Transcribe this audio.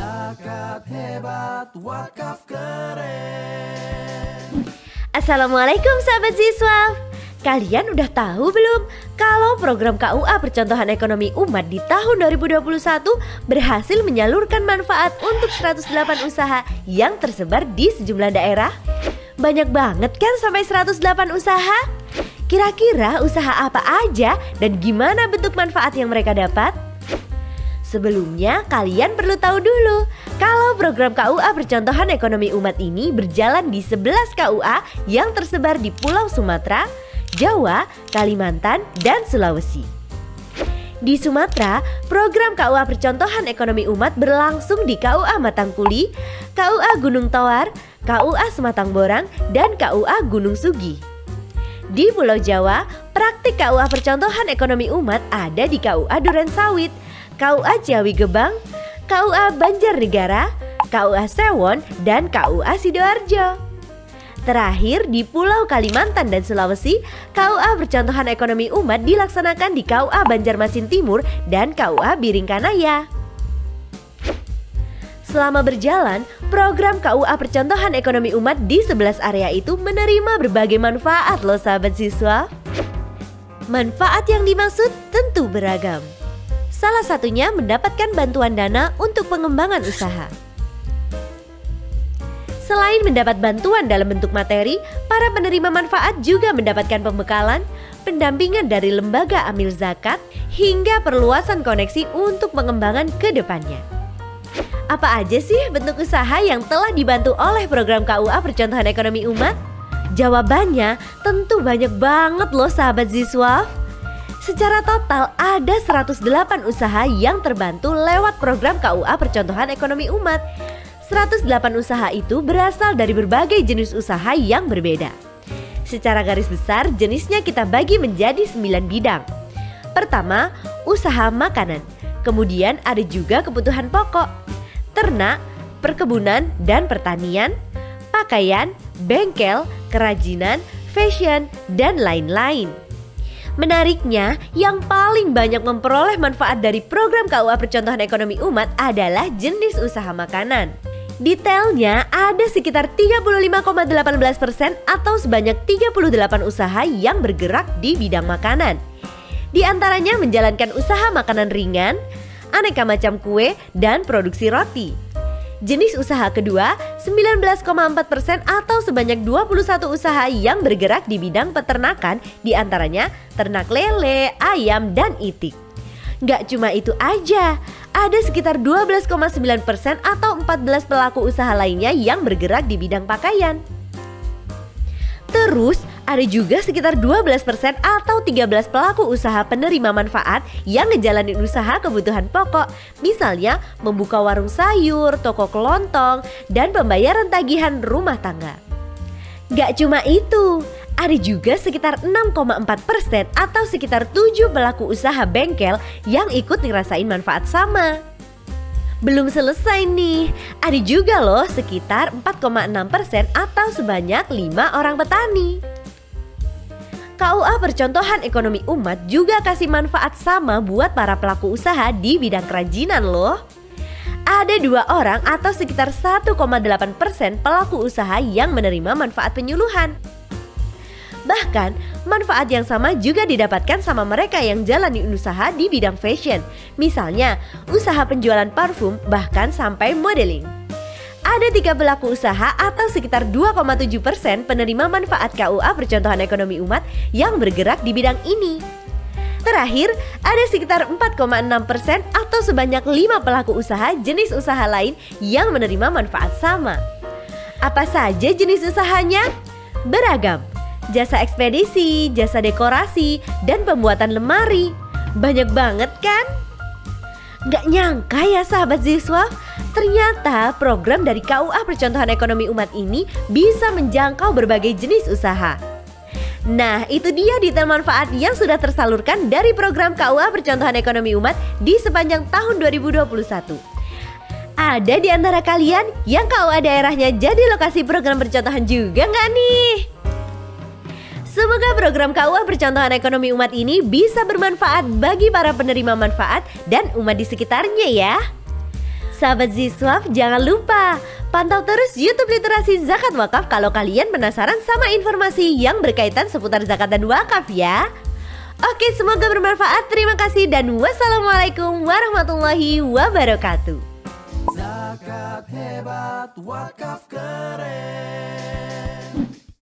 Zakat hebat, wakaf keren. Assalamualaikum sahabat siswa. Kalian udah tahu belum kalau program KUA Percontohan Ekonomi Umat di tahun 2021 berhasil menyalurkan manfaat untuk 108 usaha yang tersebar di sejumlah daerah? Banyak banget kan sampai 108 usaha? Kira-kira usaha apa aja dan gimana bentuk manfaat yang mereka dapat? Sebelumnya kalian perlu tahu dulu kalau program KUA Percontohan Ekonomi Umat ini berjalan di 11 KUA yang tersebar di Pulau Sumatera, Jawa, Kalimantan, dan Sulawesi. Di Sumatera, program KUA Percontohan Ekonomi Umat berlangsung di KUA Matangkuli, KUA Gunung Tawar, KUA Sematang Borang, dan KUA Gunung Sugi. Di Pulau Jawa, praktik KUA Percontohan Ekonomi Umat ada di KUA Durensawit, KUA Ciawi Gebang, KUA Banjarnegara, KUA Sewon, dan KUA Sidoarjo. Terakhir di Pulau Kalimantan dan Sulawesi, KUA Percontohan Ekonomi Umat dilaksanakan di KUA Banjarmasin Timur dan KUA Biringkanaya. Selama berjalan, program KUA Percontohan Ekonomi Umat di 11 area itu menerima berbagai manfaat loh sahabat siswa. Manfaat yang dimaksud tentu beragam. Salah satunya mendapatkan bantuan dana untuk pengembangan usaha. Selain mendapat bantuan dalam bentuk materi, para penerima manfaat juga mendapatkan pembekalan, pendampingan dari lembaga amil zakat, hingga perluasan koneksi untuk pengembangan ke depannya. Apa aja sih bentuk usaha yang telah dibantu oleh program KUA Percontohan Ekonomi Umat? Jawabannya tentu banyak banget loh sahabat siswa. Secara total ada 108 usaha yang terbantu lewat program KUA Percontohan Ekonomi Umat. 108 usaha itu berasal dari berbagai jenis usaha yang berbeda. Secara garis besar jenisnya kita bagi menjadi 9 bidang. Pertama, usaha makanan. Kemudian ada juga kebutuhan pokok, ternak, perkebunan dan pertanian, pakaian, bengkel, kerajinan, fashion, dan lain-lain. Menariknya, yang paling banyak memperoleh manfaat dari program KUA Percontohan Ekonomi Umat adalah jenis usaha makanan. Detailnya ada sekitar 35,18% atau sebanyak 38 usaha yang bergerak di bidang makanan. Di antaranya menjalankan usaha makanan ringan, aneka macam kue, dan produksi roti. Jenis usaha kedua 19,4% atau sebanyak 21 usaha yang bergerak di bidang peternakan, di antaranya ternak lele, ayam, dan itik. Gak cuma itu aja, ada sekitar 12,9% atau 14 pelaku usaha lainnya yang bergerak di bidang pakaian. Terus ada juga sekitar 12% atau 13 pelaku usaha penerima manfaat yang ngejalanin usaha kebutuhan pokok. Misalnya membuka warung sayur, toko kelontong, dan pembayaran tagihan rumah tangga. Gak cuma itu, ada juga sekitar 6,4% atau sekitar 7 pelaku usaha bengkel yang ikut ngerasain manfaat sama. Belum selesai nih, ada juga loh sekitar 4,6% atau sebanyak 5 orang petani. KUA Percontohan Ekonomi Umat juga kasih manfaat sama buat para pelaku usaha di bidang kerajinan loh. Ada 2 orang atau sekitar 1,8% pelaku usaha yang menerima manfaat penyuluhan. Bahkan, manfaat yang sama juga didapatkan sama mereka yang jalani usaha di bidang fashion. Misalnya, usaha penjualan parfum bahkan sampai modeling. Ada 3 pelaku usaha atau sekitar 2,7% penerima manfaat KUA Percontohan Ekonomi Umat yang bergerak di bidang ini. Terakhir, ada sekitar 4,6% atau sebanyak 5 pelaku usaha jenis usaha lain yang menerima manfaat sama. Apa saja jenis usahanya? Beragam. Jasa ekspedisi, jasa dekorasi, dan pembuatan lemari. Banyak banget kan? Gak nyangka ya sahabat siswa, ternyata program dari KUA Percontohan Ekonomi Umat ini bisa menjangkau berbagai jenis usaha. Nah, itu dia detail manfaat yang sudah tersalurkan dari program KUA Percontohan Ekonomi Umat di sepanjang tahun 2021. Ada di antara kalian yang KUA daerahnya jadi lokasi program percontohan juga nggak nih? Semoga program KUA Percontohan Ekonomi Umat ini bisa bermanfaat bagi para penerima manfaat dan umat di sekitarnya ya. Sahabat Ziswaf, jangan lupa pantau terus YouTube Literasi Zakat Wakaf kalau kalian penasaran sama informasi yang berkaitan seputar zakat dan wakaf ya. Oke, semoga bermanfaat. Terima kasih dan wassalamualaikum warahmatullahi wabarakatuh. Zakat hebat, wakaf keren.